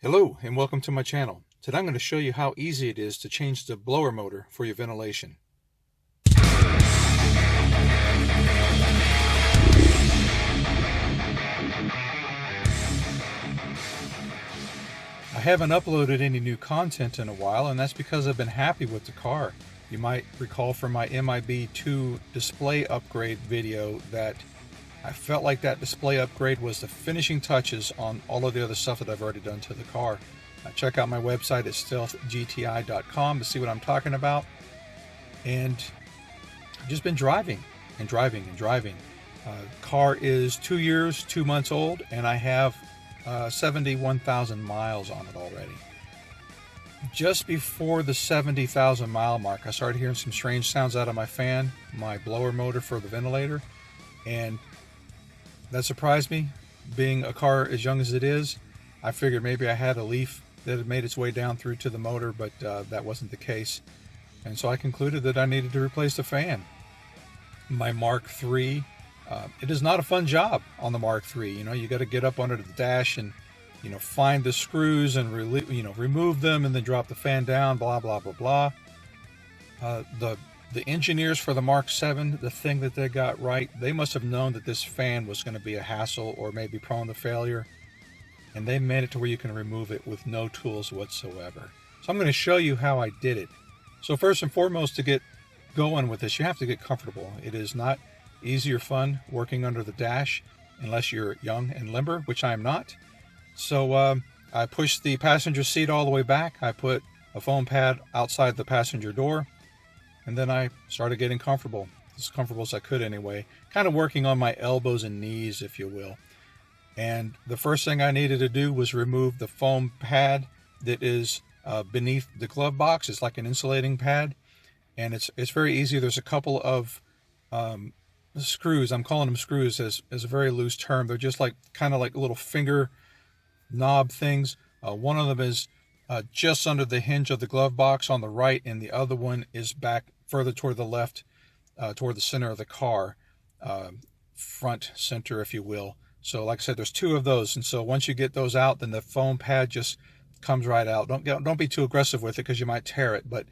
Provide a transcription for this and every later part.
Hello and welcome to my channel. Today I'm going to show you how easy it is to change the blower motor for your ventilation. I haven't uploaded any new content in a while, and that's because I've been happy with the car. You might recall from my MIB2 display upgrade video that I felt like that display upgrade was the finishing touches on all of the other stuff that I've already done to the car. Check out my website at StealthGTI.com to see what I'm talking about. And I've just been driving and driving and driving. Car is 2 years, 2 months old, and I have 71,000 miles on it already. Just before the 70,000 mile mark, I started hearing some strange sounds out of my fan, my blower motor for the ventilator, and that surprised me. Being a car as young as it is, I figured maybe I had a leaf that had made its way down through to the motor, but that wasn't the case. And so I concluded that I needed to replace the fan. My Mark III, it is not a fun job on the Mark III. You know, you got to get up under the dash and, you know, find the screws and remove them and then drop the fan down, blah, blah, blah, blah. The engineers for the Mark 7, the thing that they got right, they must have known that this fan was going to be a hassle or maybe prone to failure. And they made it to where you can remove it with no tools whatsoever. So I'm going to show you how I did it. So first and foremost, to get going with this, you have to get comfortable. It is not easy or fun working under the dash unless you're young and limber, which I am not. So I pushed the passenger seat all the way back. I put a foam pad outside the passenger door, and then I started getting comfortable, as comfortable as I could anyway, kind of working on my elbows and knees, if you will. And the first thing I needed to do was remove the foam pad that is beneath the glove box. It's like an insulating pad, and it's very easy. There's a couple of screws. I'm calling them screws as a very loose term. They're just like kind of like little finger knob things. One of them is just under the hinge of the glove box on the right, and the other one is back further toward the left, toward the center of the car, front center, if you will. So like I said, there's two of those, and so once you get those out, then the foam pad just comes right out. Don't be too aggressive with it because you might tear it, but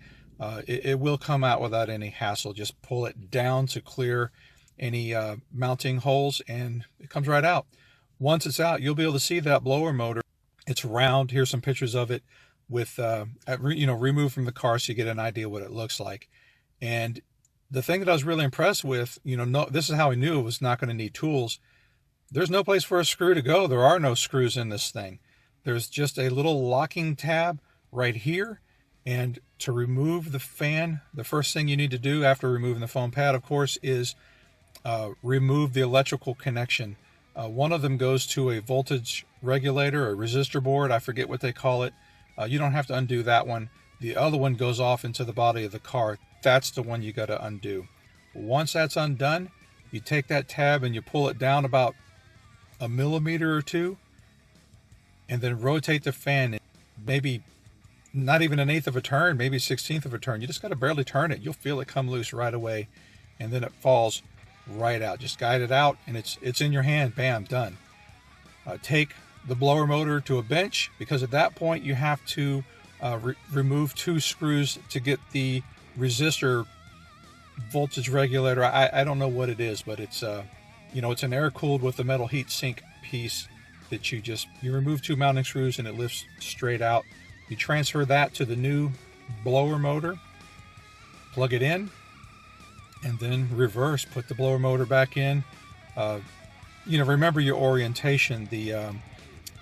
it will come out without any hassle. Just pull it down to clear any mounting holes, and it comes right out. Once it's out, you'll be able to see that blower motor. It's round. Here's some pictures of it with removed from the car, so you get an idea what it looks like. And the thing that I was really impressed with, this is how I knew it was not going to need tools. There's no place for a screw to go. There are no screws in this thing. There's just a little locking tab right here. And to remove the fan, the first thing you need to do after removing the foam pad, of course, is remove the electrical connection. One of them goes to a voltage regulator, a resistor board. I forget what they call it. You don't have to undo that one. The other one goes off into the body of the car. That's the one you got to undo. Once that's undone, you take that tab and you pull it down about a millimeter or two, and then rotate the fan maybe not even 1/8 of a turn, maybe 1/16 of a turn. You just got to barely turn it. You'll feel it come loose right away, and then it falls right out. Just guide it out, and it's in your hand. Bam, done. Take the blower motor to a bench, because at that point you have to remove 2 screws to get the resistor voltage regulator. I don't know what it is, but it's it's an air-cooled with a metal heat sink piece that you remove 2 mounting screws and it lifts straight out. You transfer that to the new blower motor, plug it in, and then reverse, put the blower motor back in. Remember your orientation. The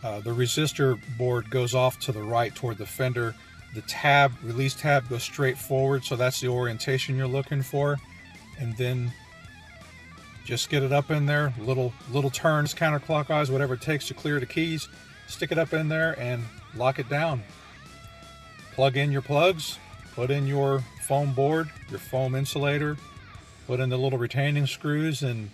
resistor board goes off to the right toward the fender. The release tab goes straight forward, so that's the orientation you're looking for. And then just get it up in there, little turns counterclockwise, whatever it takes to clear the keys. Stick it up in there and lock it down. Plug in your plugs, put in your foam board, your foam insulator, put in the little retaining screws, and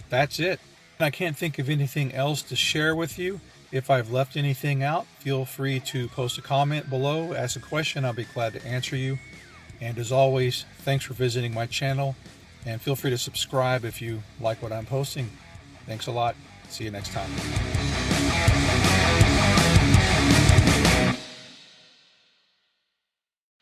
that's it. I can't think of anything else to share with you. If I've left anything out, feel free to post a comment below, ask a question. I'll be glad to answer you. And as always, thanks for visiting my channel, and feel free to subscribe if you like what I'm posting. Thanks a lot. See you next time.